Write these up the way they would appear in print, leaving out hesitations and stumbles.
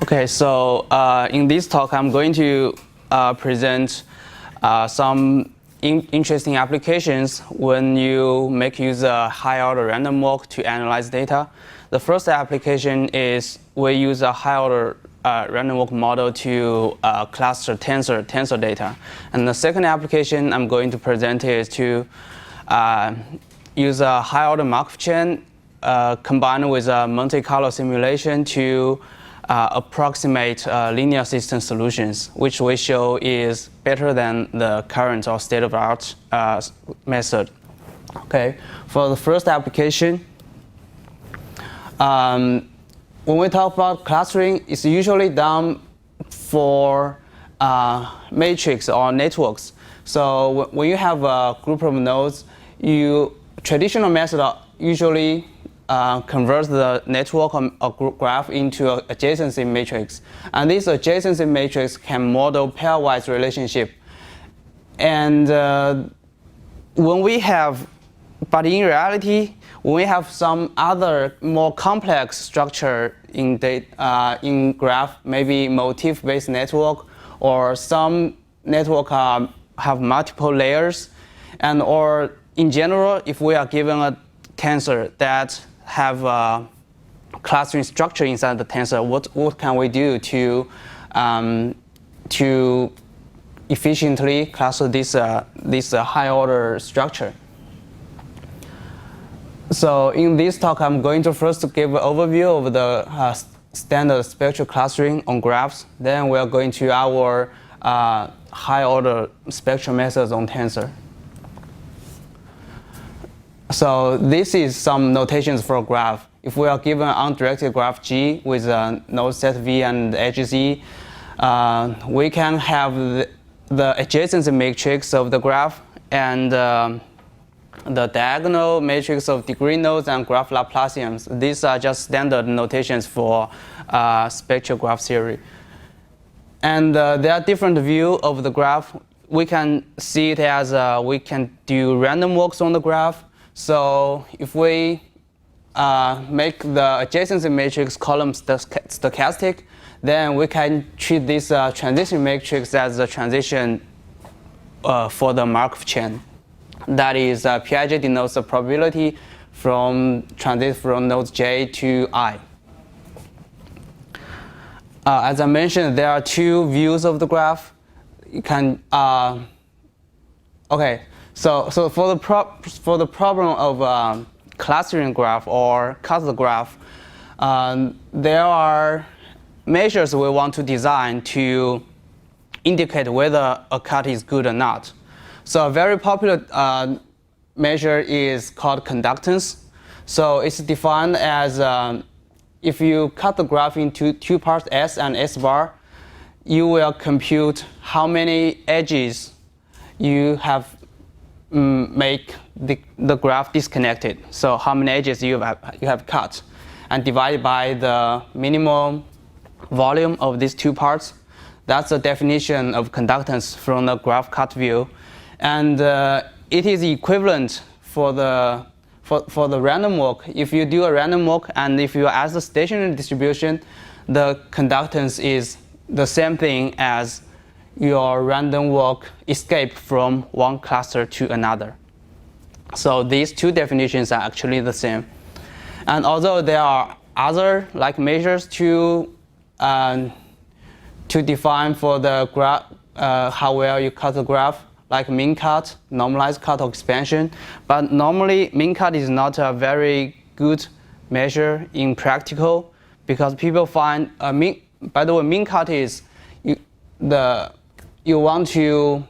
Okay, so in this talk, I'm going to present some interesting applications when you make use of high-order random walk to analyze data. The first application is we use a high-order random walk model to cluster tensor data. And the second application I'm going to present is to use a high-order Markov chain combined with a Monte Carlo simulation to approximate linear system solutions, which we show is better than the current or state-of-the-art method. Okay, for the first application, when we talk about clustering, it's usually done for matrix or networks. So when you have a group of nodes, traditional method usually converts the network or graph into an adjacency matrix. And this adjacency matrix can model pairwise relationship. And but in reality, when we have some other more complex structure in graph, maybe motif-based network, or some network have multiple layers, or in general, if we are given a tensor that have a clustering structure inside the tensor, what can we do to efficiently cluster this high order structure? So in this talk, I'm going to first give an overview of the standard spectral clustering on graphs. Then we are going to our high order spectral methods on tensor. So this is some notations for a graph. If we are given an undirected graph G with a node set V and edge Z, we can have the adjacency matrix of the graph and the diagonal matrix of degree nodes and graph Laplacians. These are just standard notations for spectral graph theory. And there are different views of the graph. We can see it as we can do random walks on the graph. So if we make the adjacency matrix column stochastic, then we can treat this transition matrix as a transition for the Markov chain. That is, Pij denotes the probability from transit from nodes J to I. As I mentioned, there are two views of the graph. You can okay. So for the problem of clustering graph or cut graph, there are measures we want to design to indicate whether a cut is good or not. So a very popular measure is called conductance. So it's defined as if you cut the graph into two parts, S and S bar, you will compute how many edges you have make the graph disconnected. So how many edges you have cut, and divide by the minimum volume of these two parts. That's the definition of conductance from the graph cut view, and it is equivalent for the random walk. If you do a random walk and if you ask the stationary distribution, the conductance is the same thing as your random walk escape from one cluster to another. So these two definitions are actually the same. And although there are other measures to define for the graph how well you cut the graph, like mean cut, normalized cut, or expansion, but normally mean cut is not a very good measure in practical because people find by the way, mean cut is you want to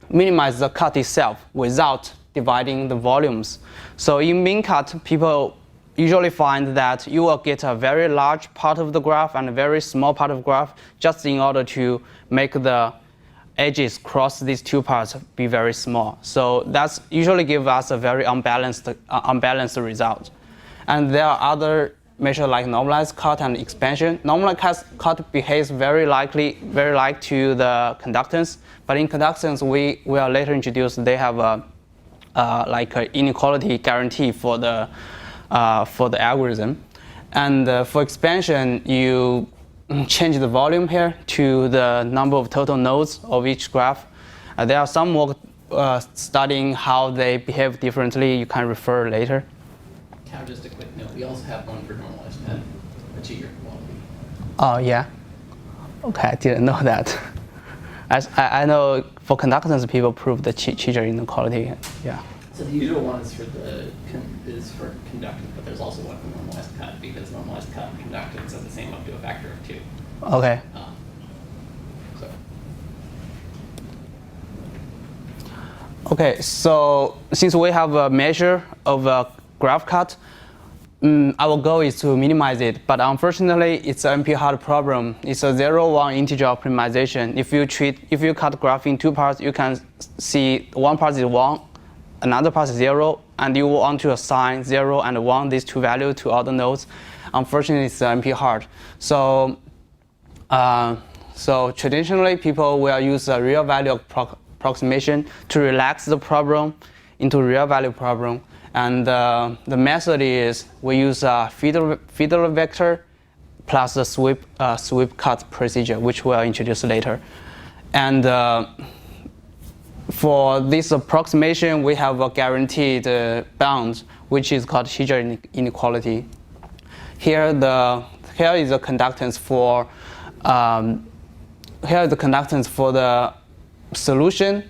minimize the cut itself without dividing the volumes. So in mean cut, people usually find that you will get a very large part of the graph and a very small part of the graph just in order to make the edges cross these two parts be very small. So that's usually give us a very unbalanced result. And there are other measures like normalized cut and expansion. Normalized cut behaves very like to the conductance, but in conductance we will later introduce they have like an inequality guarantee for the algorithm. And for expansion, you change the volume here to the number of total nodes of each graph. There are some work studying how they behave differently. You can refer later. Tao, just a quick note. We also have one for normalized pad, a cheater quality. Oh, yeah? Okay, I didn't know that. I know for conductance, people prove the cheater inequality. Yeah. So the usual one is for conductance, but there's also one for normalized cut, because normalized cut and conductance are the same up to a factor of 2. Okay. So. Okay, so since we have a measure of a graph cut, our goal is to minimize it, but unfortunately, it's an NP-hard problem. It's a 0-1 integer optimization. If you cut graph in 2 parts, you can see one part is 1, another part is 0, and you want to assign 0 and 1, these 2 values, to all the nodes. Unfortunately, it's NP-hard. So traditionally, people will use a real value approximation to relax the problem into real value problem. And the method is we use a feeder vector plus the sweep cut procedure, which we'll introduce later. And for this approximation, we have a guaranteed bound, which is called Hijra inequality. Here is the conductance for the solution,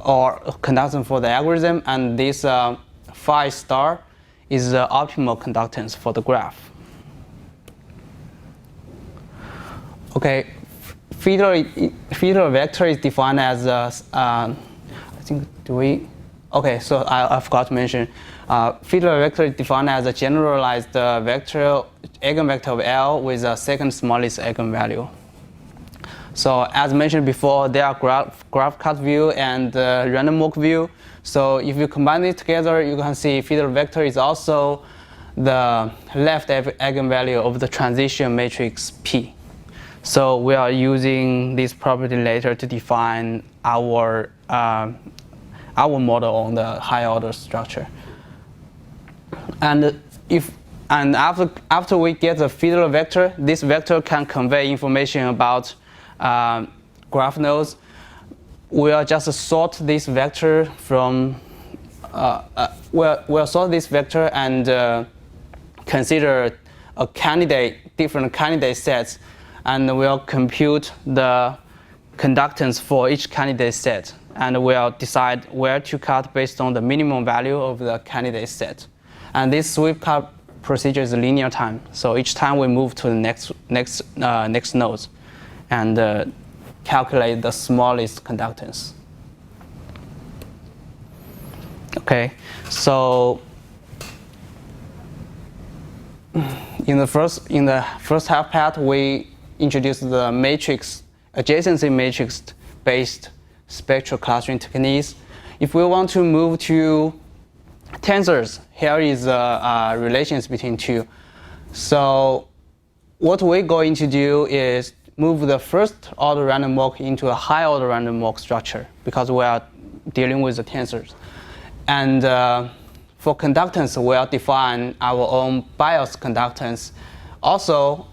or conductance for the algorithm, and this phi star is the optimal conductance for the graph. Okay, feeder vector is defined as okay, so I forgot to mention, feeder vector is defined as a generalized vector eigenvector of L with a second smallest eigenvalue. So as mentioned before, there are graph cut view and random walk view. So if you combine it together, you can see feeder vector is also the left eigenvalue of the transition matrix P. So we are using this property later to define our model on the higher order structure. And after we get the feeder vector, this vector can convey information about graph nodes. We'll just sort this vector from we'll sort this vector and consider different candidate sets, and we'll compute the conductance for each candidate set, and we'll decide where to cut based on the minimum value of the candidate set. And this sweep cut procedure is linear time, so each time we move to the next nodes and calculate the smallest conductance. Okay, so in the first half part, we introduced the adjacency matrix based spectral clustering techniques. If we want to move to tensors, here is relations between two. So what we're going to do is move the first order random walk into a high order random walk structure, because we are dealing with the tensors. And for conductance, we'll define our own bias conductance, also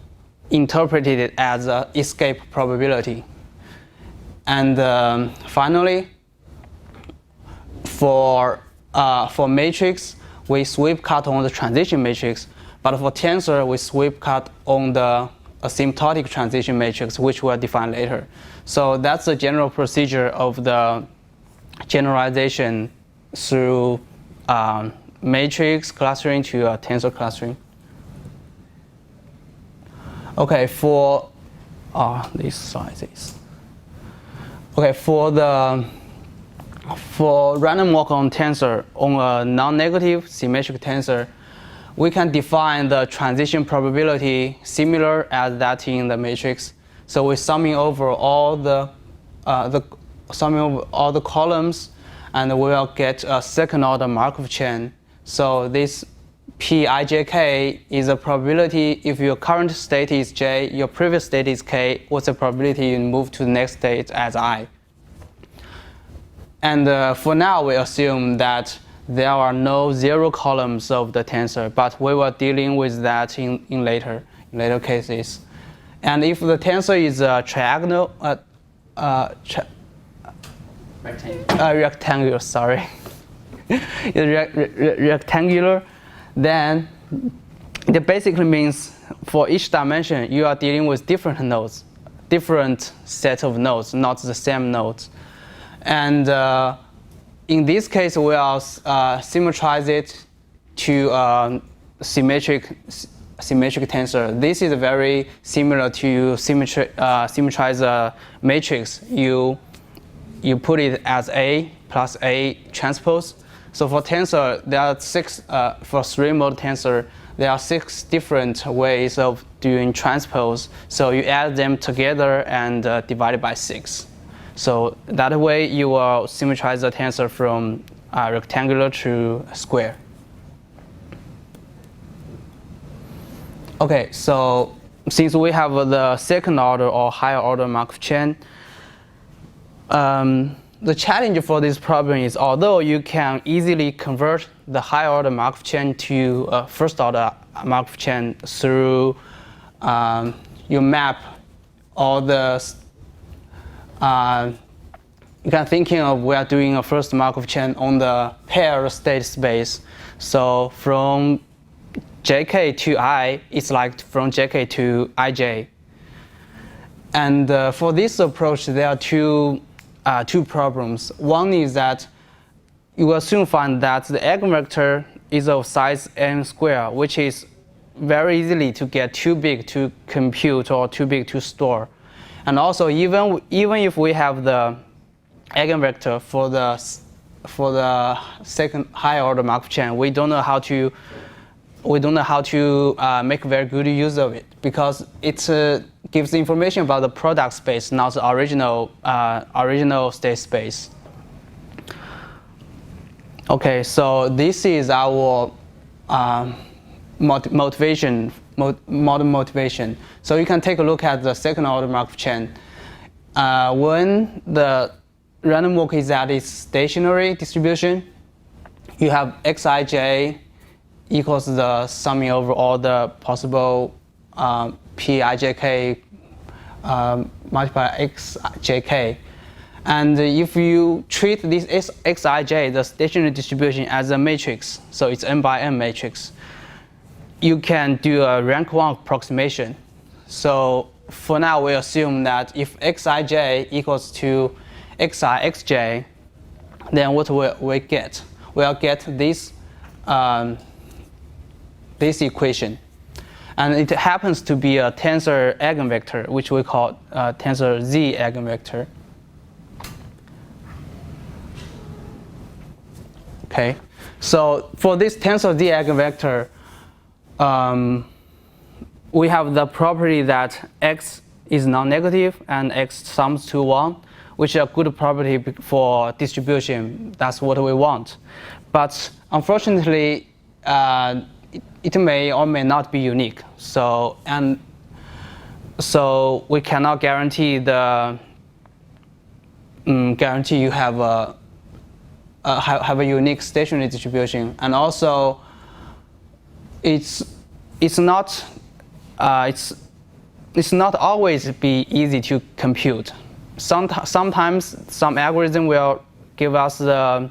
interpreted as an escape probability. And finally, for matrix, we sweep cut on the transition matrix, but for tensor, we sweep cut on the asymptotic transition matrix, which we'll define later. So that's the general procedure of the generalization through matrix clustering to tensor clustering. Okay, for these sizes. Okay, for random walk on tensor, on a non-negative symmetric tensor, we can define the transition probability similar as that in the matrix. So we're summing over all the columns, and we'll get a second order Markov chain. So this Pijk is a probability if your current state is J, your previous state is K, what's the probability you move to the next state as I? And for now, we assume that there are no zero columns of the tensor, but we were dealing with that in later cases. And if the tensor is a triagonal, rectangular, sorry, rectangular, then it basically means for each dimension you are dealing with different nodes, different set of nodes, not the same nodes. And in this case, we will symmetrize it to symmetric tensor. This is very similar to symmetrize a matrix. You put it as A plus A transpose. So for tensor, there are for 3-mode tensor, there are 6 different ways of doing transpose. So you add them together and divide it by 6. So that way you will symmetrize the tensor from rectangular to square. Okay, so since we have the second order or higher order Markov chain, the challenge for this problem is, although you can easily convert the higher order Markov chain to first order Markov chain through you map all the you can thinking of we are doing a first Markov chain on the pair state space. So from JK to I, it's like from JK to IJ. And for this approach, there are two problems. One is that you will soon find that the eigenvector is of size n square, which is very easily to get too big to compute or too big to store. And also, even if we have the eigenvector for the second higher order Markov chain, we don't know how to make very good use of it, because it gives information about the product space, not the original state space. Okay, so this is our model motivation. So you can take a look at the second order Markov chain. When the random walk is at its stationary distribution, you have xij equals the summing over all the possible pijk multiplied by xjk. And if you treat this xij, the stationary distribution, as a matrix, so it's n by n matrix, you can do a rank 1 approximation. So for now, we assume that if xij equals to xj, then what we get? We'll get this this equation. And it happens to be a tensor eigenvector, which we call tensor Z eigenvector. Okay, so for this tensor Z eigenvector, we have the property that x is non-negative and x sums to 1, which is a good property for distribution. That's what we want. But unfortunately, it may or may not be unique. So we cannot guarantee you have a unique stationary distribution. And also, it's not always be easy to compute. Sometimes some algorithm will give us the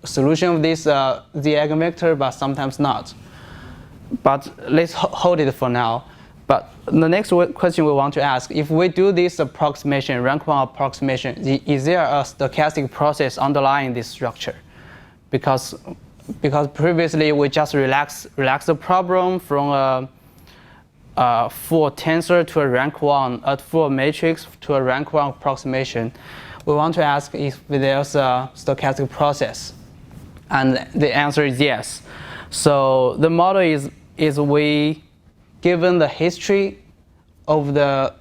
solution of this the eigenvector, but sometimes not. But let's hold it for now. But the next question we want to ask: if we do this approximation, rank 1 approximation, is there a stochastic process underlying this structure? Because previously we just relax the problem from a full tensor to a rank 1, a full matrix to a rank 1 approximation. We want to ask if there's a stochastic process. And the answer is yes. So the model is we, given the history of the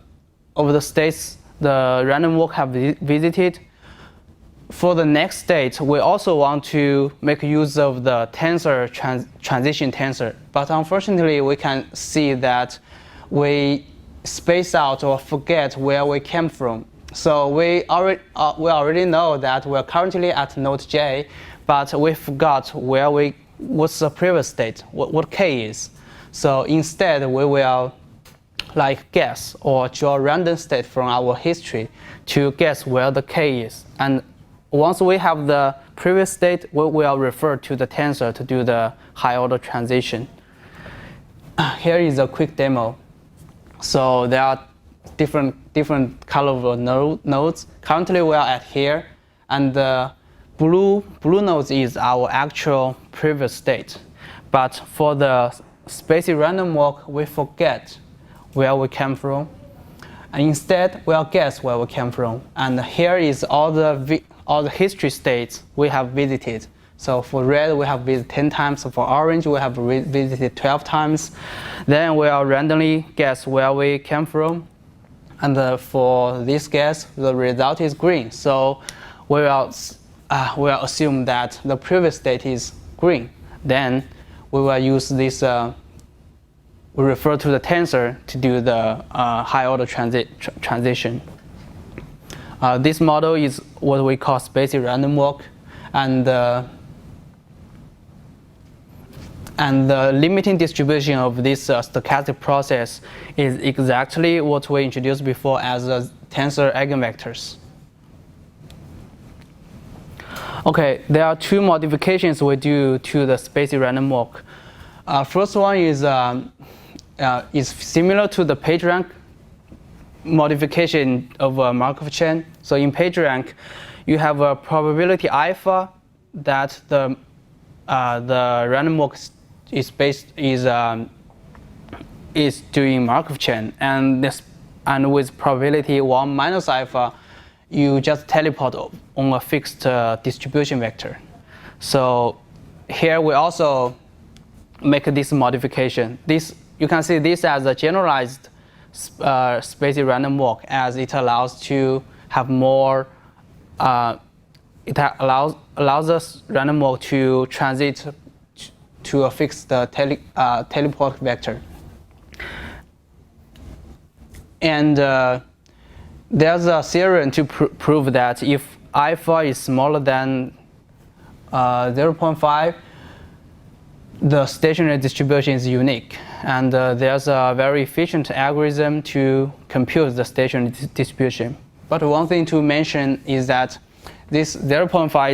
states the random walk have visited, for the next state, we also want to make use of the tensor transition tensor. But unfortunately, we can see that we space out or forget where we came from. So we already know that we're currently at node J, but we forgot what's the previous state, what K is. So instead, we will like guess or draw random state from our history to guess where the k is. And once we have the previous state, we will refer to the tensor to do the high order transition. Here is a quick demo. So there are different color of nodes. Currently we are at here, and the blue nodes is our actual previous state. But for the spacey random walk, we forget where we came from, and instead we'll guess where we came from. And here is all the history states we have visited. So for red we have visited 10 times, for orange we have visited 12 times. Then we'll randomly guess where we came from, and for this guess the result is green. So we will assume that the previous state is green. Then we will use this, we refer to the tensor to do the high order transition. This model is what we call spacey random walk, and the limiting distribution of this stochastic process is exactly what we introduced before as tensor eigenvectors. Okay, there are two modifications we do to the spacey random walk. First one is similar to the PageRank modification of a Markov chain. So in PageRank, you have a probability alpha that the random walk is doing Markov chain, and with probability 1 minus alpha, you just teleport on a fixed distribution vector. So here we also make this modification. You can see this as a generalized spacey random walk, as it allows to have more. It allows us random walk to transit to a fixed teleport vector. And there's a theorem to prove that if alpha is smaller than 0.5, the stationary distribution is unique. And there's a very efficient algorithm to compute the stationary distribution. But one thing to mention is that this 0.5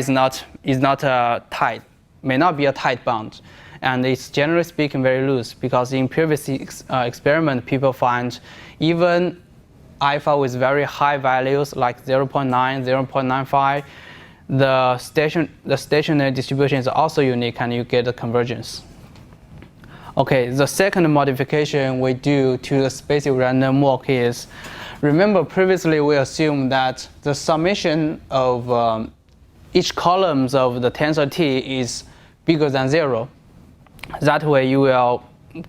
is not a tight, may not be a tight bound. And it's generally speaking very loose, because in previous experiment, people find even alpha with very high values like 0.9, 0.95, the stationary distribution is also unique, and you get a convergence. Okay, the second modification we do to the spacey random walk is, remember previously we assumed that the summation of each columns of the tensor T is bigger than 0. That way you will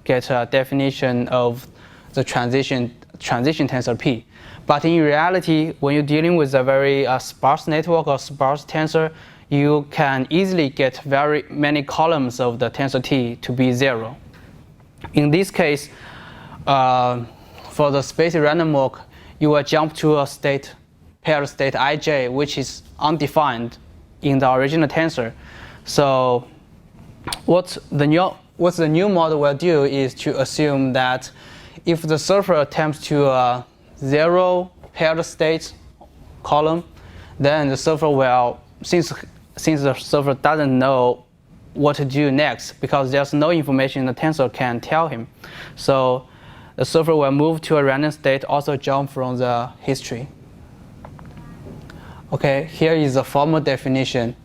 get a definition of the transition tensor P. But in reality, when you're dealing with a very sparse network or sparse tensor, you can easily get very many columns of the tensor T to be 0. In this case, for the spacey random walk, you will jump to a paired state ij, which is undefined in the original tensor. So what the new model will do is to assume that if the surfer attempts to 0 paired state column, then the surfer will, since the surfer doesn't know what to do next, because there's no information the tensor can tell him, so the surfer will move to a random state, also jump from the history. Okay, here is a formal definition.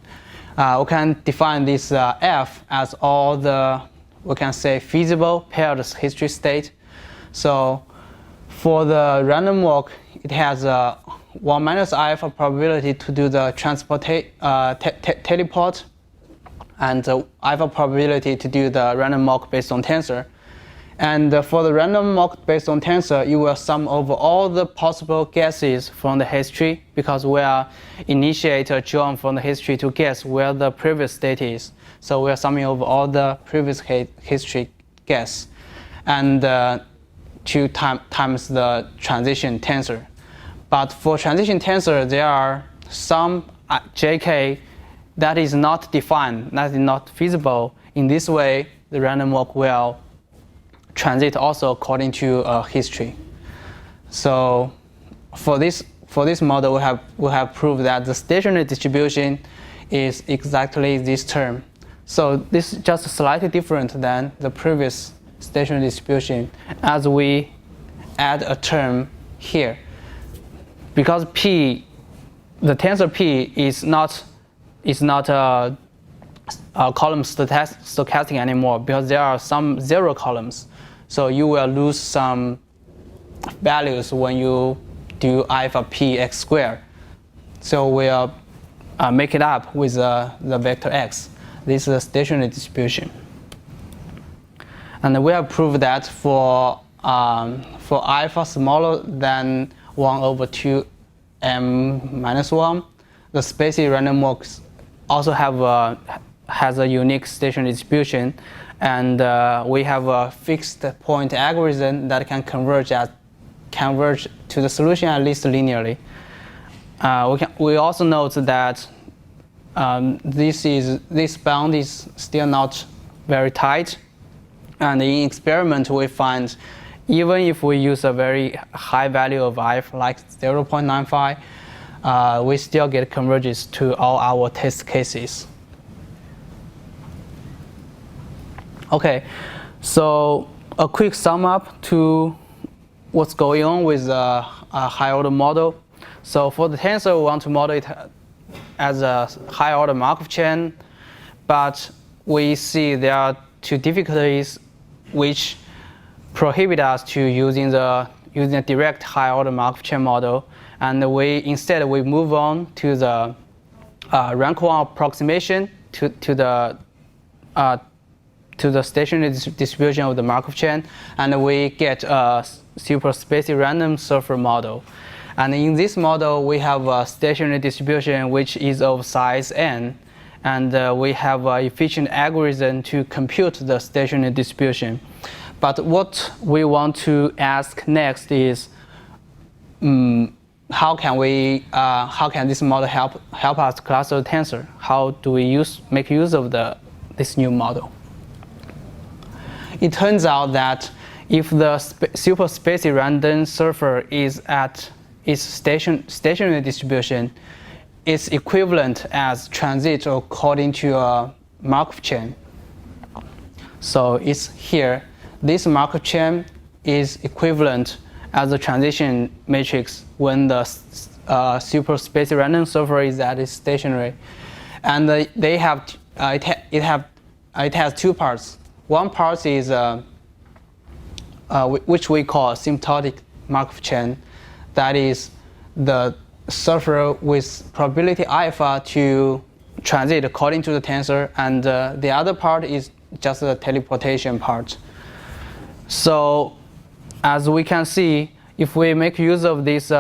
We can define this F as all the, we can say, feasible paired history state. So for the random walk, it has a 1 minus alpha probability to do the teleport, and alpha probability to do the random walk based on tensor. And for the random walk based on tensor, you will sum over all the possible guesses from the history, because we are initiate a join from the history to guess where the previous state is. So we are summing over all the previous history guess, and 2 times the transition tensor. But for transition tensor, there are some JK that is not defined, that is not feasible. In this way, the random walk will transit also according to history. So for this model, we have proved that the stationary distribution is exactly this term. So this is just slightly different than the previous stationary distribution, as we add a term here. Because P, the tensor P is not a column stochastic anymore, because there are some zero columns. So you will lose some values when you do alpha p x squared. So we'll make it up with the vector x. This is a stationary distribution. And we have proved that for alpha smaller than 1 over 2 m minus 1, the spaCy random walk also has a unique stationary distribution, and we have a fixed point algorithm that can converge to the solution at least linearly. We also note that this bound is still not very tight, and in experiment we find even if we use a very high value of alpha like 0.95, we still get convergence to all our test cases. Okay, so a quick sum up to what's going on with a high order model. So for the tensor, we want to model it as a high order Markov chain, but we see there are two difficulties which prohibit us to using a direct high order Markov chain model, and instead we move on to the rank 1 approximation to the stationary distribution of the Markov chain, and we get a Superspace random surfer model. And in this model, we have a stationary distribution which is of size n, and we have an efficient algorithm to compute the stationary distribution. But what we want to ask next is, how can this model help us cluster the tensor? How do we make use of this new model? It turns out that if the superspace random surfer is at its stationary distribution, it's equivalent as transit according to a Markov chain. So it's here. This Markov chain is equivalent as a transition matrix when the superspace random surfer is at its stationary, and it has two parts. One part is which we call symptotic Markov chain, that is the surfer with probability alpha to transit according to the tensor, and the other part is just the teleportation part. So as we can see, if we make use of this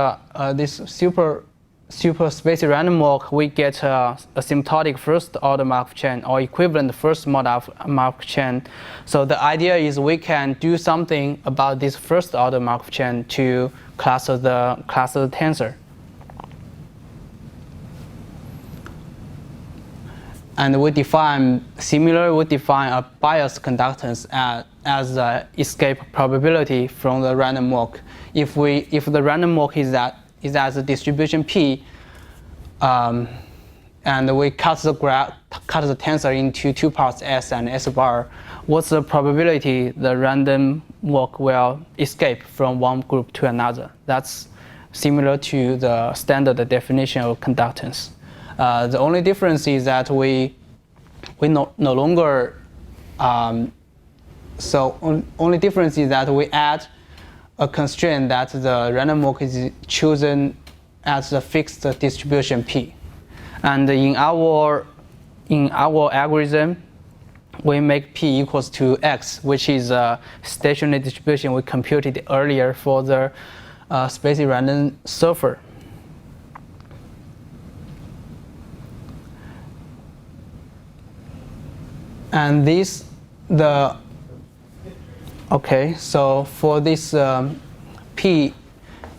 superspace random walk, we get a asymptotic first order Markov chain or equivalent first order Markov chain. So the idea is we can do something about this first order Markov chain to cluster the tensor. And we define a bias conductance as escape probability from the random walk. If the random walk is at the distribution P, and we cut the tensor into two parts S and S bar, what's the probability the random walk will escape from one group to another? That's similar to the standard definition of conductance. The only difference is that we no longer only difference is that we add a constraint that the random walk is chosen as the fixed distribution P. And in our algorithm, we make P equals to X, which is a stationary distribution we computed earlier for the spaCy random surfer. And so for this P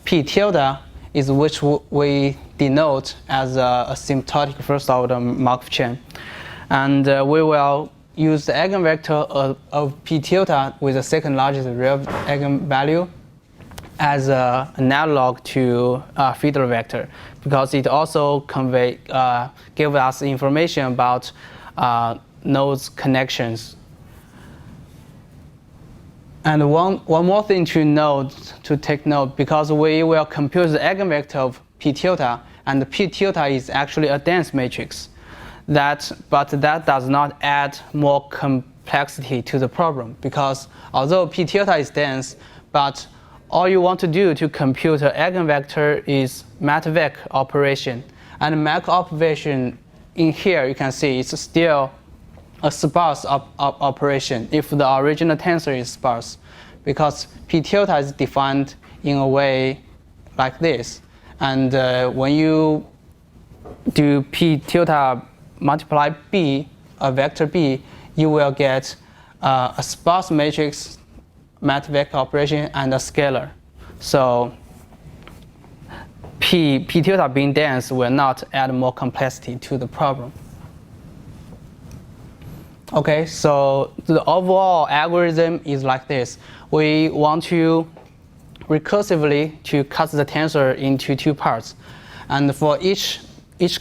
tilde is which we denote as a asymptotic first order Markov chain. And we will use the eigenvector of P tilde with the second largest real eigenvalue as an analog to feeder vector, because it also give us information about nodes connections. And one more thing to take note, because we will compute the eigenvector of p tilde, and p tilde is actually a dense matrix. But that does not add more complexity to the problem, because although p tilde is dense, but all you want to do to compute an eigenvector is Matrixbased operation. And Mac operation in here, you can see it's still a sparse operation if the original tensor is sparse, because p tilde is defined in a way like this. And when you do p tilde multiply b, a vector b, you will get a sparse matrix Matrixbased operation and a scalar. So p tilde being dense will not add more complexity to the problem. Okay, so the overall algorithm is like this. We want to recursively to cut the tensor into two parts, and for each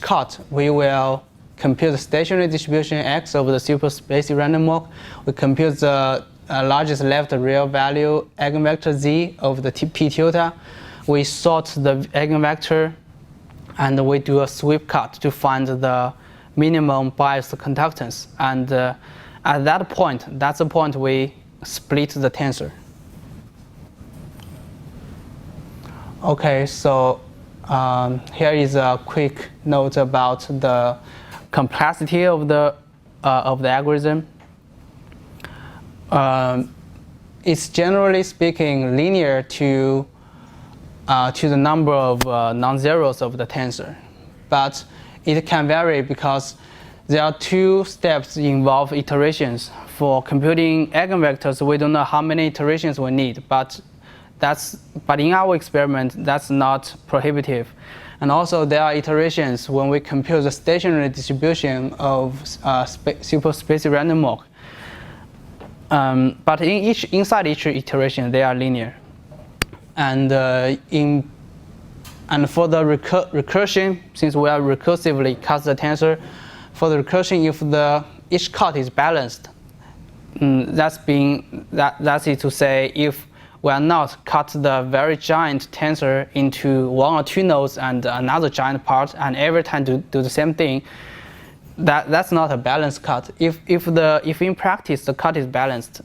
cut, we will compute the stationary distribution x over the superspace random walk. We compute the largest left real value eigenvector z over the p tilde. We sort the eigenvector, and we do a sweep cut to find the minimum biased conductance. And at that point, that's the point we split the tensor. Okay, so here is a quick note about the complexity of the algorithm. It's generally speaking linear to the number of non-zeros of the tensor, but it can vary because there are two steps involve iterations. For computing eigenvectors, we don't know how many iterations we need, but in our experiment, that's not prohibitive. And also there are iterations when we compute the stationary distribution of superspace random walk. But inside each iteration, they are linear. And for the recursion, since we are recursively cut the tensor, for the recursion, if each cut is balanced, that's it to say if we are not cut the very giant tensor into one or two nodes and another giant part, and every time do the same thing, that's not a balanced cut. If in practice the cut is balanced,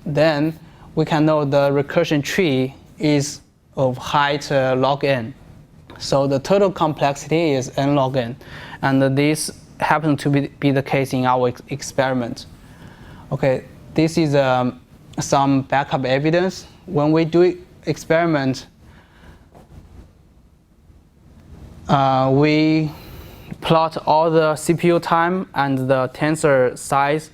then we can know the recursion tree is of height log n. So the total complexity is n log n, and this happens to be the case in our experiment. Okay, this is some backup evidence. When we do experiment, we plot all the CPU time and the tensor size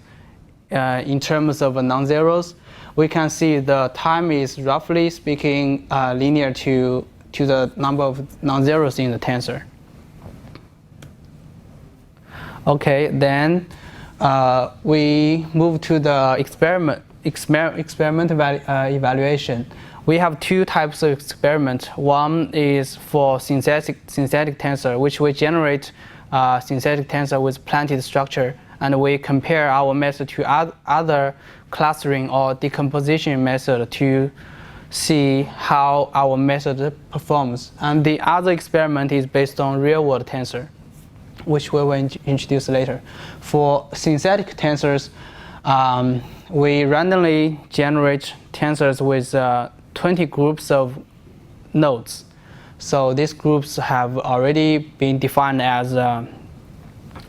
in terms of non-zeros. We can see the time is roughly speaking linear to the number of non-zeros in the tensor. Okay, then we move to the experiment evaluation. We have two types of experiment. One is for synthetic tensor, which we generate synthetic tensor with planted structure, and we compare our method to other clustering or decomposition method to see how our method performs. And the other experiment is based on real-world tensor, which we will introduce later. For synthetic tensors, we randomly generate tensors with 20 groups of nodes. So these groups have already been defined as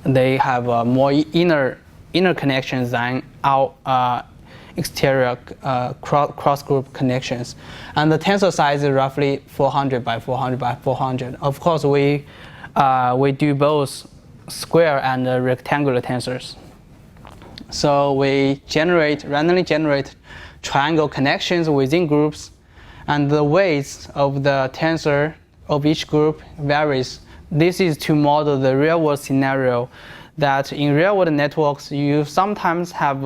they have more inner connections than our exterior cross-group connections. And the tensor size is roughly 400 by 400 by 400. Of course, we do both square and rectangular tensors. So we randomly generate triangle connections within groups, and the weights of the tensor of each group varies. This is to model the real-world scenario that in real-world networks you sometimes have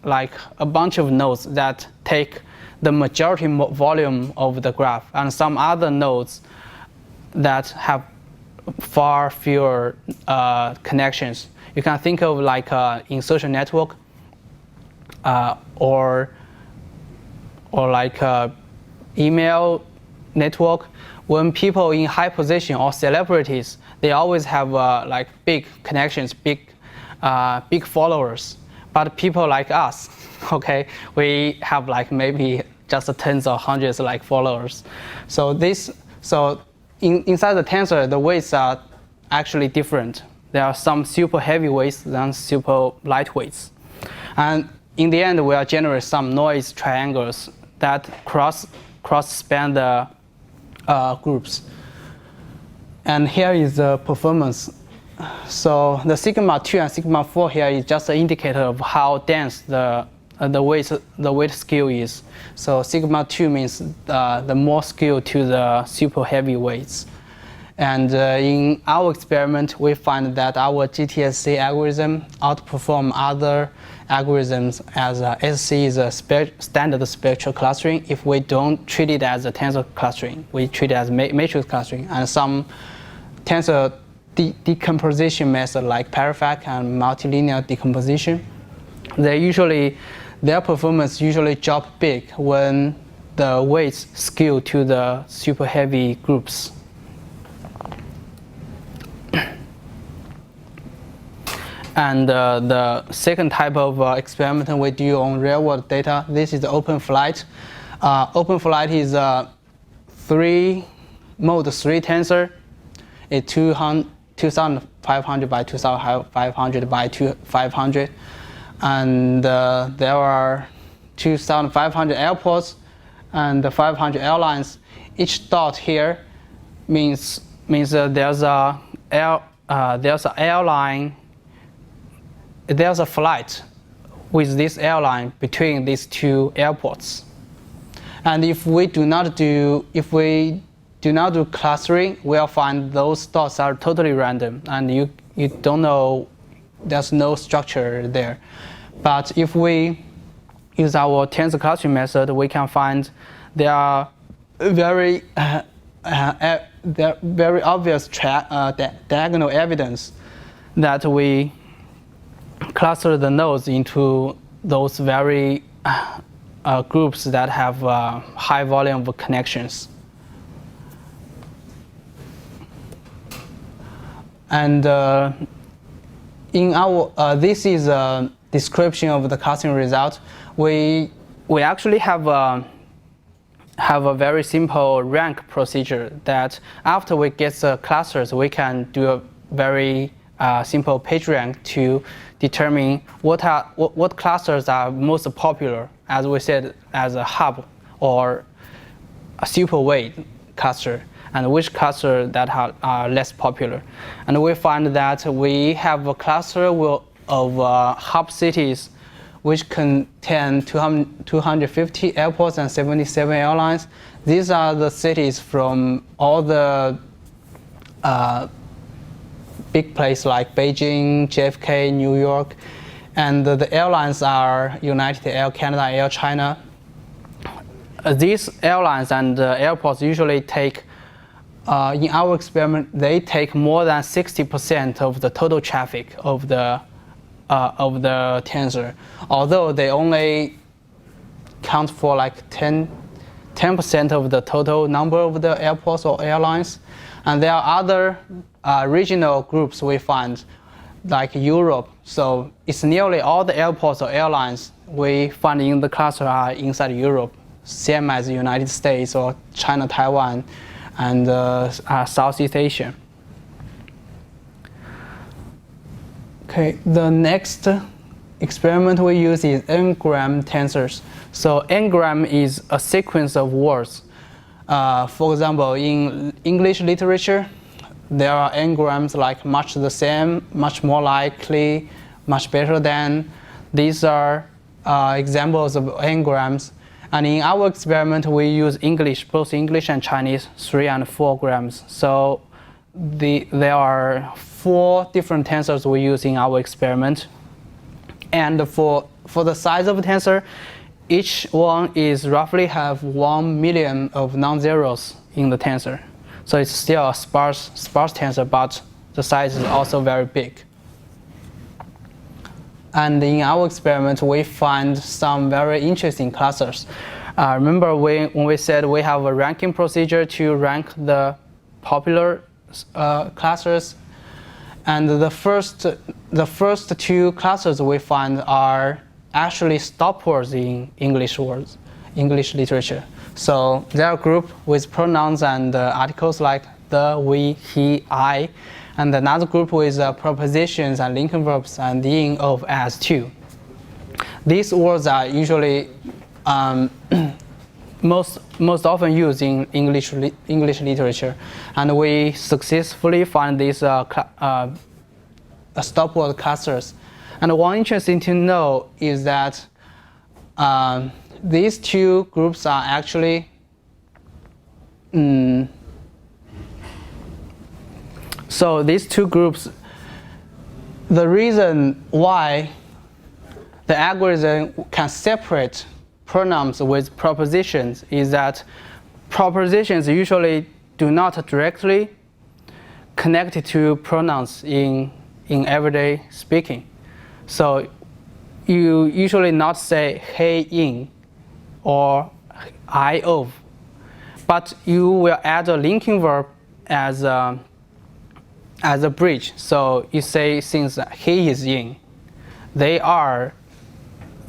like a bunch of nodes that take the majority volume of the graph, and some other nodes that have far fewer connections. You can think of like in social network or like email network. When people in high position or celebrities, they always have like big connections, big followers. But people like us, okay, we have like maybe just tens or hundreds like followers. So inside the tensor, the weights are actually different. There are some super heavy weights and super light weights. And in the end, we'll generate some noise triangles that cross span the groups. And here is the performance. So the sigma 2 and sigma 4 here is just an indicator of how dense the weight skew is. So sigma 2 means the more skew to the super heavy weights. And in our experiment, we find that our GTSC algorithm outperform other algorithms as SC is a standard spectral clustering. If we don't treat it as a tensor clustering, we treat it as matrix clustering. And some tensor decomposition method like parafact and multilinear decomposition, their performance usually drop big when the weights skew to the super heavy groups. And the second type of experiment we do on real-world data, this is the open flight. Open flight is a mode 3 tensor. It's 2,500 by 2,500 by 2,500. And there are 2,500 airports and 500 airlines. Each dot here means there's a airline. There's a flight with this airline between these two airports. And if we do not do clustering, we'll find those dots are totally random, and you don't know, there's no structure there. But if we use our tensor clustering method, we can find there are very obvious diagonal evidence that we cluster the nodes into those very groups that have high volume of connections. And in our this is a description of the clustering result. We actually have a very simple rank procedure that after we get the clusters, we can do a very simple page rank to determine what clusters are most popular, as we said, as a hub or a super weight cluster, and which cluster that are less popular. And we find that we have a cluster of hub cities which contain 250 airports and 77 airlines. These are the cities from all the big places like Beijing, JFK, New York, and the airlines are United Air Canada, Air China. These airlines and airports usually take, in our experiment, they take more than 60% of the total traffic of the tensor, although they only count for like 10% of the total number of the airports or airlines. And there are other regional groups we find, like Europe. So it's nearly all the airports or airlines we find in the cluster are inside Europe, same as the United States or China, Taiwan, and Southeast Asia. Okay, the next experiment we use is n-gram tensors. So n-gram is a sequence of words. For example, in English literature, there are n-grams like much the same, much more likely, much better than. These are examples of n-grams. And in our experiment, we use English, both English and Chinese, 3 and 4 grams. So there are 4 different tensors we use in our experiment. And for the size of the tensor, each one is roughly have 1 million of non-zeros in the tensor. So it's still a sparse tensor, but the size is also very big. And in our experiment, we find some very interesting clusters. Remember when we said we have a ranking procedure to rank the popular clusters, and the first two clusters we find are actually stop words in English literature. So they are grouped with pronouns and articles like the, we, he, I, and another group with prepositions and linking verbs and in, of, as, to. These words are usually most often used in English literature, and we successfully find these stop word clusters. And one interesting to know is that these two groups are actually so these two groups, the reason why the algorithm can separate pronouns with prepositions is that prepositions usually do not directly connect to pronouns in everyday speaking. So you usually not say hey in or I of, but you will add a linking verb as a bridge. So you say since he is in, they are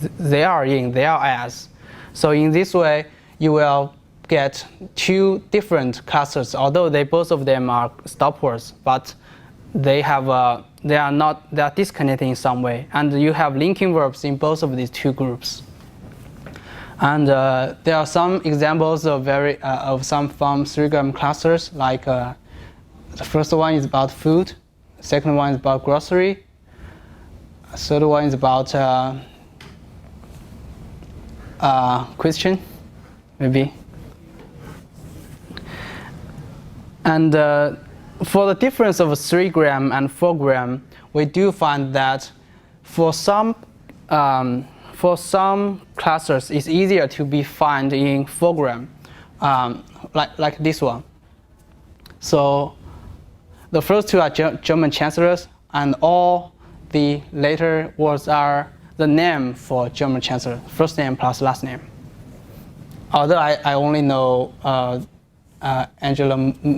in, they are as. So in this way, you will get two different clusters, although both of them are stop words, but they are disconnected in some way, and you have linking verbs in both of these two groups. And there are some examples of some from 3-gram clusters, like the first one is about food, the second one is about grocery, the third one is about question, maybe. And for the difference of 3-gram and 4-gram, we do find that for some clusters, it's easier to be found in 4-gram, like this one. So the first two are German chancellors, and all the later words are the name for German chancellor, first name plus last name. Although I only know Angela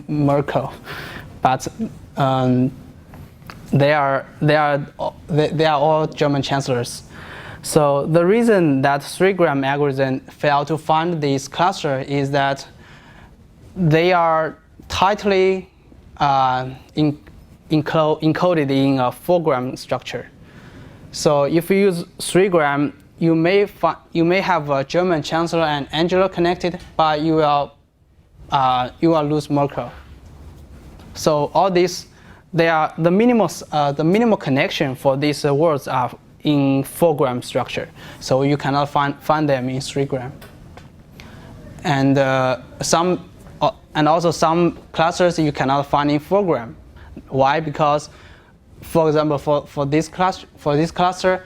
Merkel, but they are all German chancellors. So the reason that 3-gram algorithm failed to find this cluster is that they are tightly encoded in a 4-gram structure. So if you use 3-gram, you may have a German chancellor and Angela connected, but you will lose Merkel. So all these, the minimal connection for these words are in 4-gram structure. So you cannot find them in 3-gram. And also some clusters you cannot find in 4-gram. Why? Because, for example, for this cluster,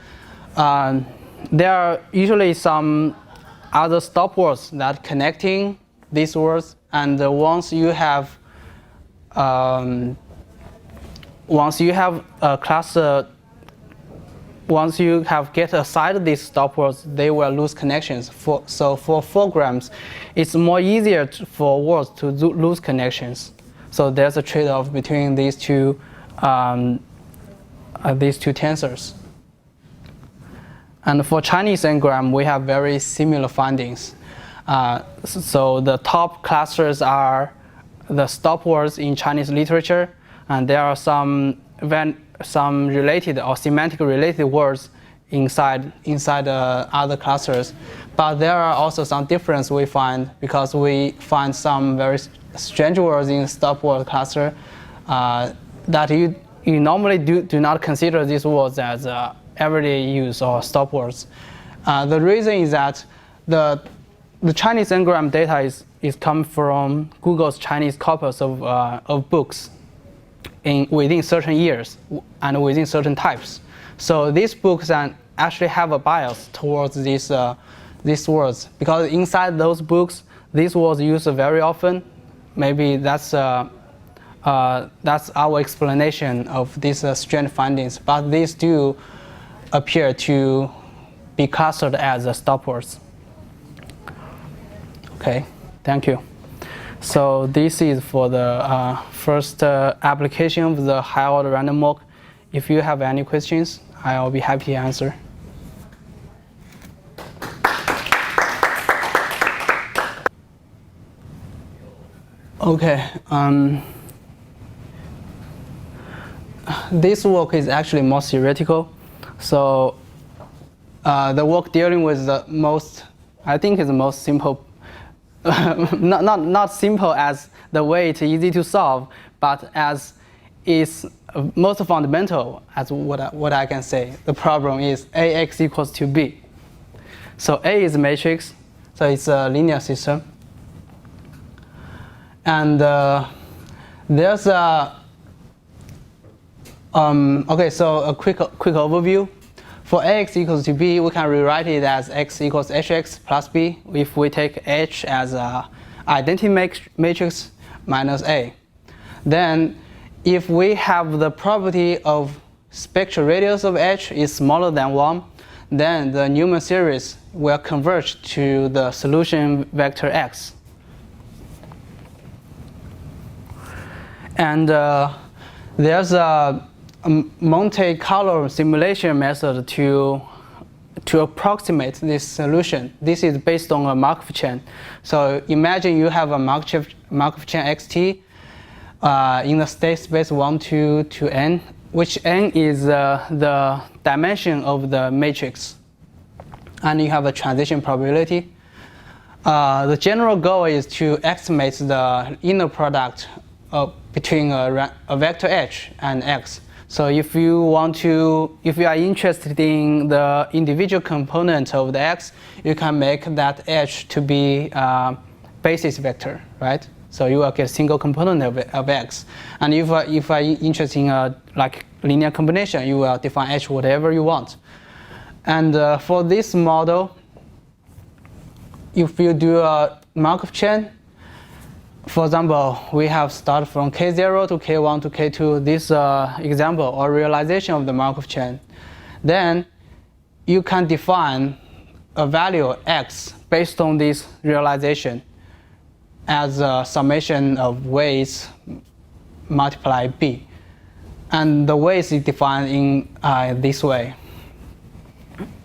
there are usually some other stop words that connecting these words, and once you have a cluster, once you have get aside these stop words, they will lose connections. So for 4-grams, it's more easier for words to lose connections. So there's a trade-off between these two tensors. And for Chinese n-gram, we have very similar findings. So the top clusters are the stop words in Chinese literature, and there are some related or semantic related words inside other clusters. But there are also some difference we find, because we find some very strange words in stop word cluster that you normally do not consider these words as everyday use or stop words. The reason is that the Chinese n-gram data is come from Google's Chinese corpus of books within certain years and within certain types. So these books actually have a bias towards this these words, because inside those books, these words used very often. Maybe that's our explanation of these strange findings, but these do appear to be clustered as stop words. Okay, thank you. So this is for the first application of the higher order random walk. If you have any questions, I'll be happy to answer. Okay, this work is actually more theoretical. So the work dealing with the most, I think is the most simple, not simple as the way it's easy to solve, but as is most fundamental as what I can say. The problem is AX equals to B. So A is a matrix, so it's a linear system. And there's a okay. So a quick overview. For Ax equals to B, we can rewrite it as X equals Hx plus B. If we take H as a identity matrix minus A, then if we have the property of spectral radius of H is smaller than 1, then the Newman series will converge to the solution vector X. And there's a Monte Carlo simulation method to approximate this solution. This is based on a Markov chain. So imagine you have a Markov chain xt in the state space 1 to n, which n is the dimension of the matrix. And you have a transition probability. The general goal is to estimate the inner product between a vector h and x. So if you are interested in the individual component of the x, you can make that h to be basis vector, right? So you will get a single component of x. And if you are interested in like linear combination, you will define h whatever you want. And for this model, if you do a Markov chain, for example, we have start from K0 to K1 to K2, this example or realization of the Markov chain. Then you can define a value x based on this realization as a summation of weights multiply b. And the weights is defined in this way.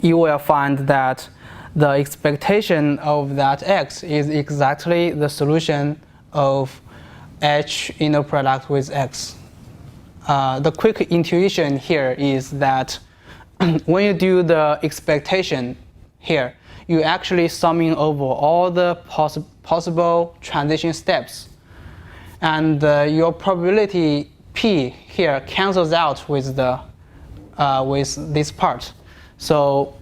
You will find that the expectation of that x is exactly the solution of H inner product with X. The quick intuition here is that when you do the expectation here, you actually summing over all the possible transition steps. And your probability P here cancels out with this part. So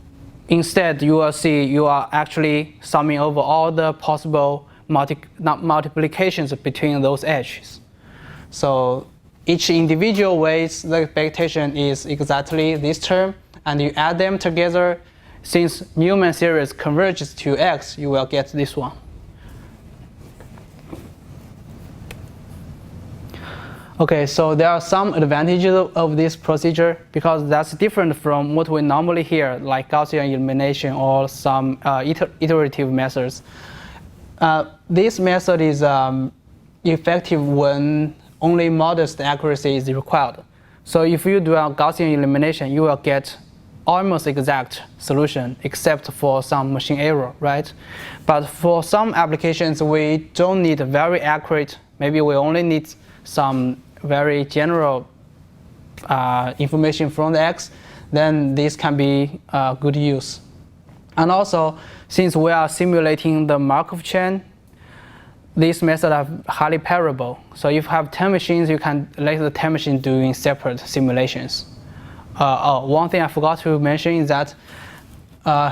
instead, you will see you are actually summing over all the possible multiplications between those edges. So each individual weights, the expectation is exactly this term, and you add them together. Since Newman series converges to X, you will get this one. Okay, so there are some advantages of this procedure because that's different from what we normally hear, like Gaussian elimination or some iterative methods. This method is effective when only modest accuracy is required. So if you do a Gaussian elimination, you will get almost exact solution except for some machine error, right? But for some applications, we don't need very accurate. Maybe we only need some very general information from the X. Then this can be good use. And also, since we are simulating the Markov chain, these methods are highly parallel. So if you have 10 machines, you can let the 10 machines doing separate simulations. One thing I forgot to mention is that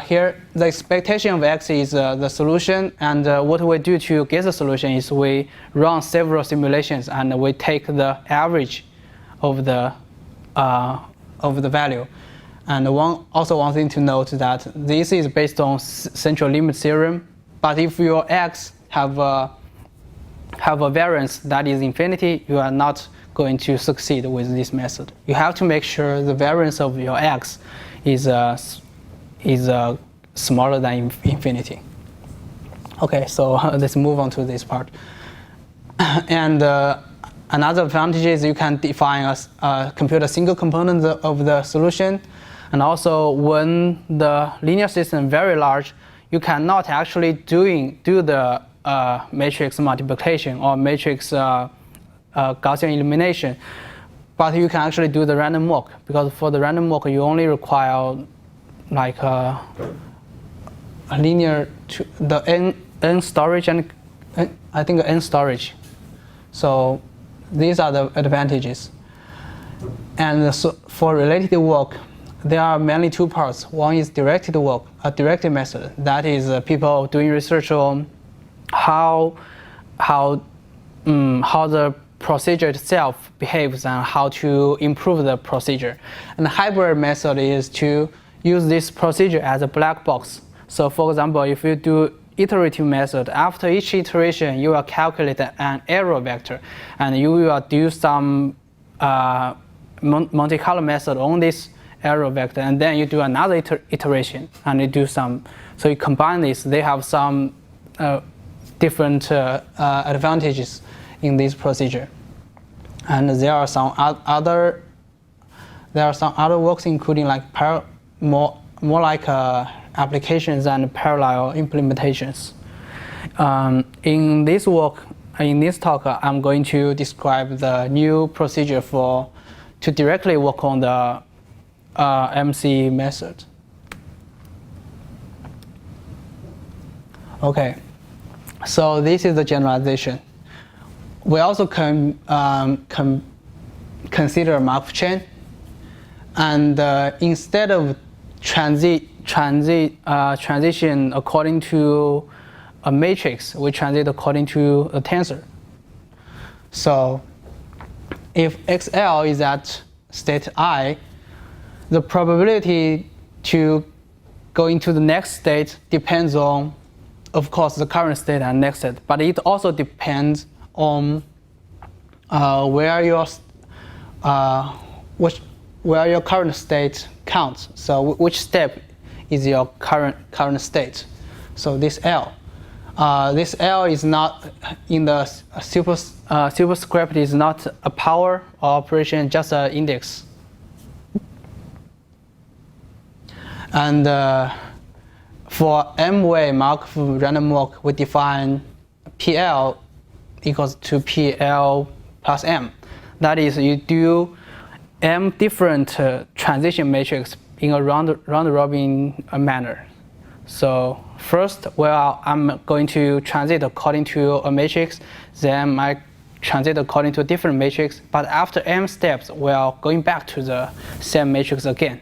here the expectation of X is the solution, and what we do to get the solution is we run several simulations and we take the average of the value. And one thing to note that this is based on central limit theorem. But if your x have a variance that is infinity, you are not going to succeed with this method. You have to make sure the variance of your x is smaller than infinity. Okay, so let's move on to this part. And another advantage is you can define compute a single component of the solution. And also, when the linear system is very large, you cannot actually do the matrix multiplication or matrix Gaussian elimination, but you can actually do the random walk, because for the random walk you only require like a linear to the n storage and I think n storage. So these are the advantages. And so for related work, there are mainly two parts. One is directed work, a directed method. That is people doing research on how the procedure itself behaves and how to improve the procedure. And the hybrid method is to use this procedure as a black box. So for example, if you do iterative method, after each iteration you will calculate an error vector, and you will do some Monte Carlo method on this error vector, and then you do another iteration and you do some. So you combine this, they have some different advantages in this procedure. And there are some other works, including like more like applications and parallel implementations. In this talk, I'm going to describe the new procedure to directly work on the MC method. Okay, so this is the generalization. We also can consider Markov chain, and instead of transition according to a matrix, we transit according to a tensor. So if XL is at state I, the probability to go into the next state depends on, of course, the current state and next state, but it also depends on where your current state counts. So which step is your current state? So this L is not in the superscript is not a power or operation, just an index. And for M-way Markov random walk, we define PL equals to PL plus M. That is, you do M different transition matrix in a round-robin manner. So first, I'm going to transit according to a matrix, then I transit according to a different matrix, but after M steps, we're going back to the same matrix again.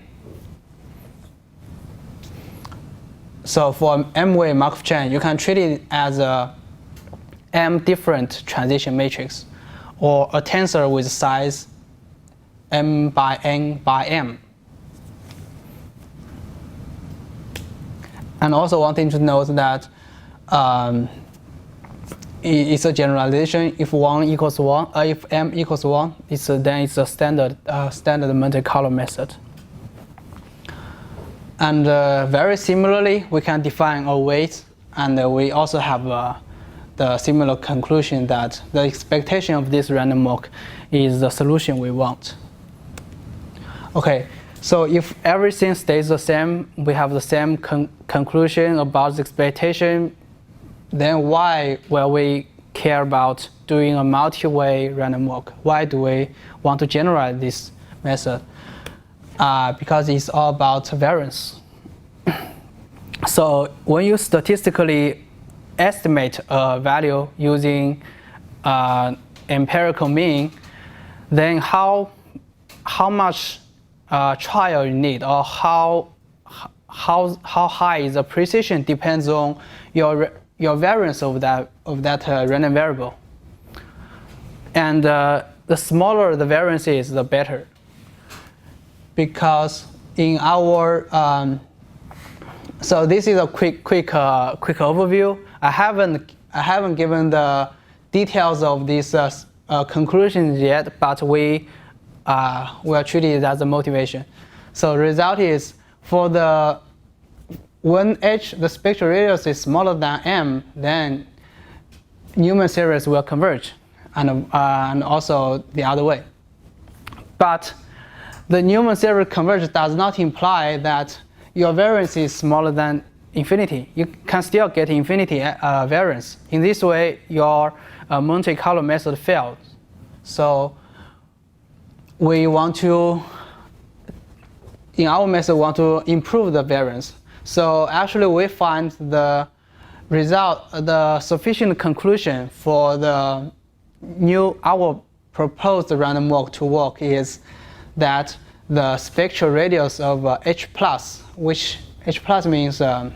So for M-way Markov chain, you can treat it as a M different transition matrix, or a tensor with size M by N by M. And also one thing to note that it's a generalization. If if M equals 1, then it's a standard Monte Carlo method. And very similarly, we can define a weight, and we also have the similar conclusion that the expectation of this random walk is the solution we want. Okay, so if everything stays the same, we have the same conclusion about the expectation, then why will we care about doing a multi-way random walk? Why do we want to generalize this method? Because it's all about variance. So when you statistically estimate a value using empirical mean, then how much trial you need, or how high is the precision depends on your variance of that random variable. And the smaller the variance is, the better. Because in our so this is a quick overview. I haven't given the details of these conclusions yet, but we are treating it as a motivation. So the result is for when the spectral radius is smaller than m, then Newman series will converge, and also the other way. But the Newman series converge does not imply that your variance is smaller than infinity. You can still get infinity variance. In this way, your Monte Carlo method failed. So we want to, in our method, want to improve the variance. So actually, we find the result, the sufficient conclusion for our proposed random walk to work is that the spectral radius of H plus, which H plus means the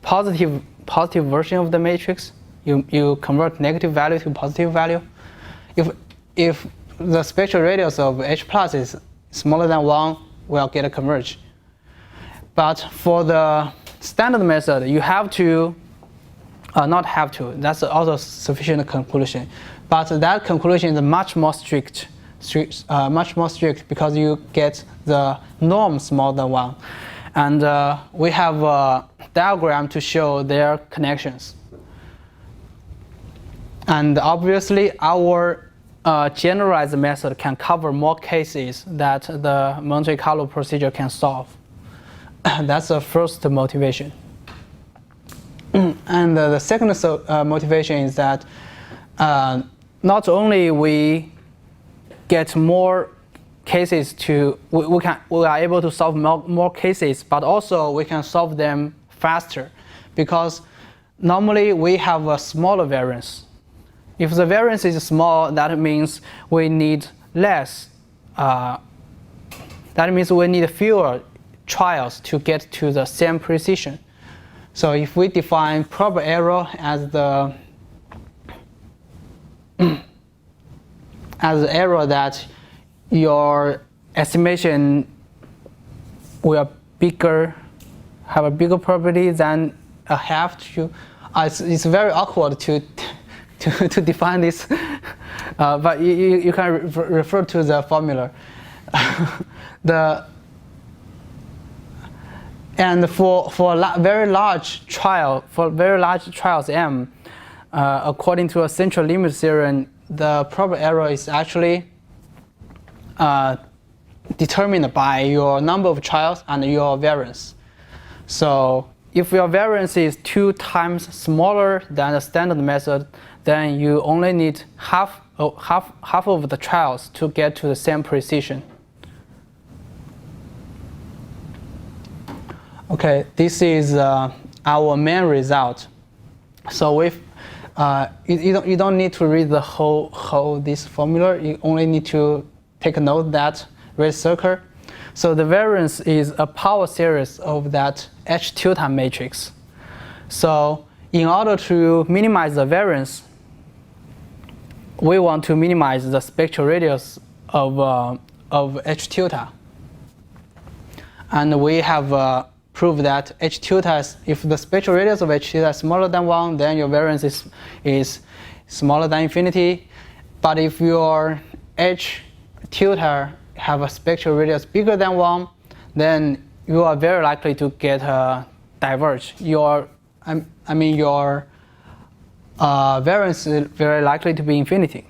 positive version of the matrix. You convert negative value to positive value. If the spectral radius of H plus is smaller than 1, we'll get a converge. But for the standard method, you have to, not have to, that's also sufficient conclusion. But that conclusion is much more strict because you get the norm smaller than 1. And we have a diagram to show their connections. And obviously, our generalized method can cover more cases that the Monte Carlo procedure can solve. That's the first motivation. And the second motivation is that not only we get more cases we are able to solve more cases, but also we can solve them faster, because normally we have a smaller variance. If the variance is small, that means we need less. That means we need fewer trials to get to the same precision. So if we define proper error as the error that your estimation will have a bigger probability than a half to, it's very awkward to define this, but you can refer to the formula. And for very large trials M, according to a central limit theorem, the proper error is actually determined by your number of trials and your variance. So if your variance is 2 times smaller than the standard method, then you only need half of the trials to get to the same precision. Okay, this is our main result. So you don't need to read the whole this formula. You only need to take a note that red circle. So the variance is a power series of that H tilde matrix. So in order to minimize the variance, we want to minimize the spectral radius of H tilde. And we have proved that H tilde, if the spectral radius of H tilde is smaller than 1, then your variance is smaller than infinity. But if your H tilde have a spectral radius bigger than 1, then you are very likely to get diverge. Your variance is very likely to be infinity.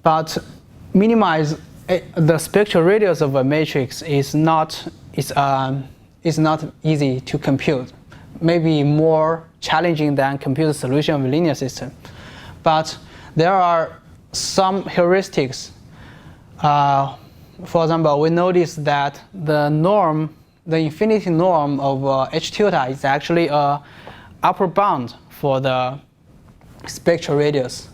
But minimize the spectral radius of a matrix is not easy to compute. Maybe more challenging than compute the solution of a linear system. But there are some heuristics. For example, we noticed that the infinity norm of H tilde is actually a upper bound for the spectral radius.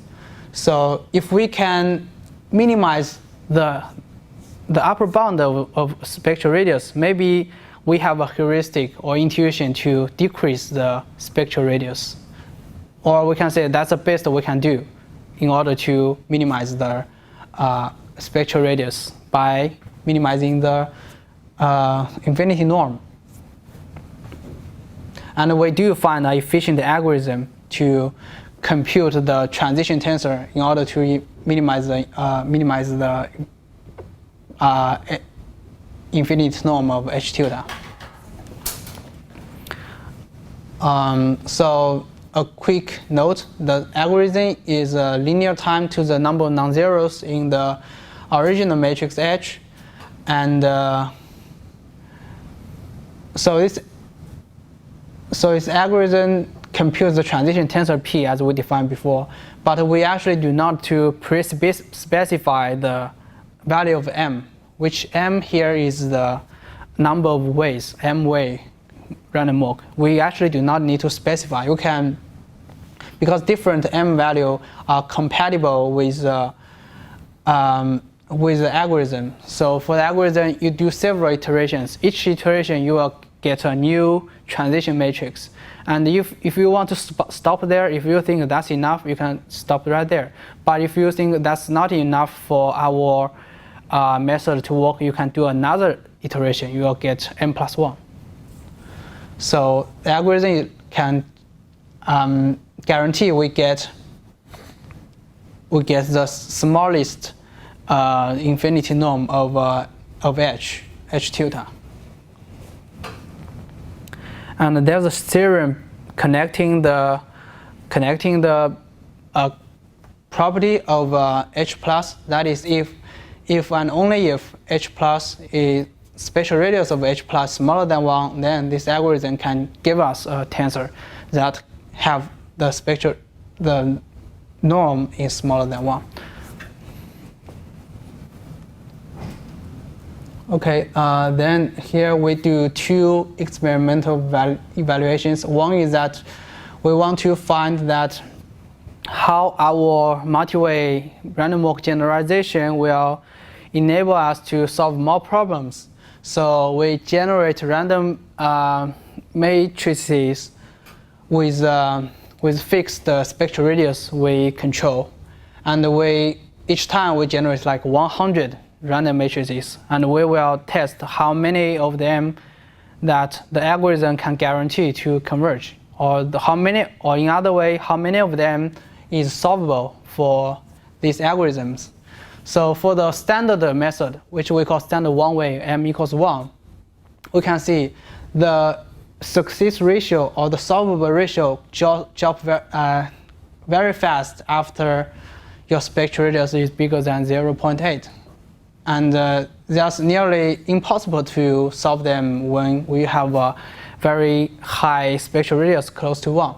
So if we can minimize the upper bound of spectral radius, maybe we have a heuristic or intuition to decrease the spectral radius. Or we can say that's the best we can do in order to minimize the spectral radius by minimizing the infinity norm. And we do find an efficient algorithm to compute the transition tensor in order to minimize the infinite norm of h tilde. So a quick note: the algorithm is a linear time to the number of non-zeros in the original matrix H, and so its algorithm computes the transition tensor P as we defined before, but we actually do not to pre-specify the value of M, which M here is the number of ways, M way random walk. We actually do not need to specify. You can, because different M value are compatible with the algorithm. So for the algorithm, you do several iterations. Each iteration you will get a new transition matrix. And if you want to stop there, if you think that's enough, you can stop right there. But if you think that's not enough for our method to work, you can do another iteration. You will get M plus 1. So the algorithm can guarantee we get the smallest infinity norm of h tilde. And there's a theorem connecting the property of h plus. That is, if and only if h plus is spectral radius of h plus smaller than 1, then this algorithm can give us a tensor that have the norm is smaller than 1. Okay, then here we do two experimental evaluations. One is that we want to find that how our multi-way random walk generalization will enable us to solve more problems. So we generate random matrices with fixed spectral radius we control, and each time we generate like 100 random matrices, and we will test how many of them that the algorithm can guarantee to converge, or in other way, how many of them is solvable for these algorithms. So for the standard method, which we call standard one-way, m equals 1, we can see the success ratio or the solvable ratio drop very fast after your spectral radius is bigger than 0.8. And that's nearly impossible to solve them when we have a very high spectral radius close to 1.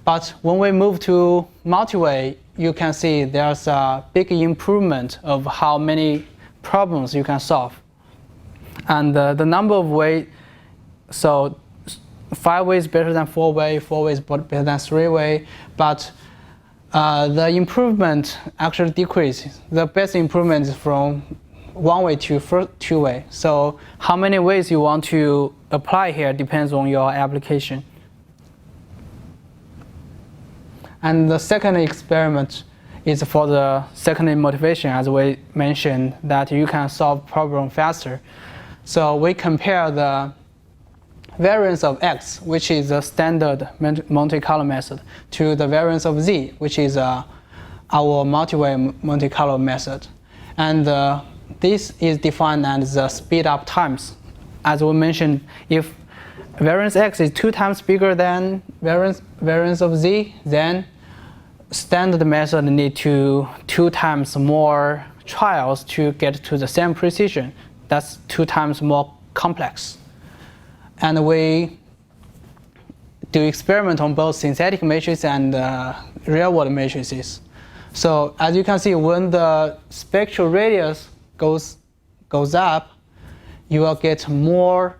But when we move to multi-way, you can see there's a big improvement of how many problems you can solve. And the number of ways, so 5 ways better than 4 way, 4 ways better than 3 way, but the improvement actually decreases. The best improvement is from 1 way to 2 way. So how many ways you want to apply here depends on your application. And the second experiment is for the secondary motivation, as we mentioned, that you can solve problem faster. So we compare the variance of x, which is the standard Monte Carlo method, to the variance of z, which is our multi-way Monte Carlo method. And this is defined as the speed up times. As we mentioned, if variance x is 2 times bigger than variance of z, then standard method need 2 times more trials to get to the same precision. That's 2 times more complex. And we do experiment on both synthetic matrices and real-world matrices. So as you can see, when the spectral radius goes up, you will get more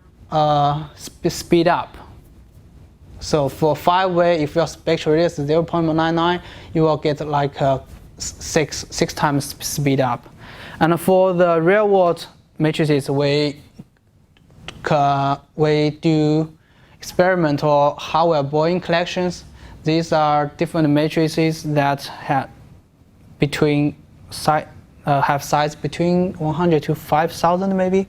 speed up. So for 5 way, if your spectral radius is 0.99, you will get like 6 times speed up. And for the real world matrices, we do experimental Howell Boyne collections. These are different matrices that have between have size between 100 to 5,000 maybe.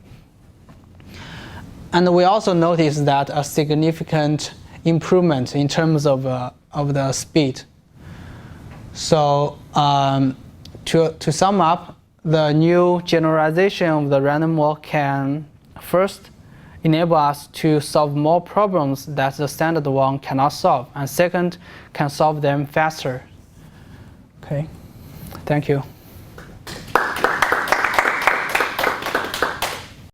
And we also noticed that a significant improvement in terms of the speed. So to sum up, the new generalization of the random walk can first enable us to solve more problems that the standard one cannot solve, and second, can solve them faster. Okay, thank you.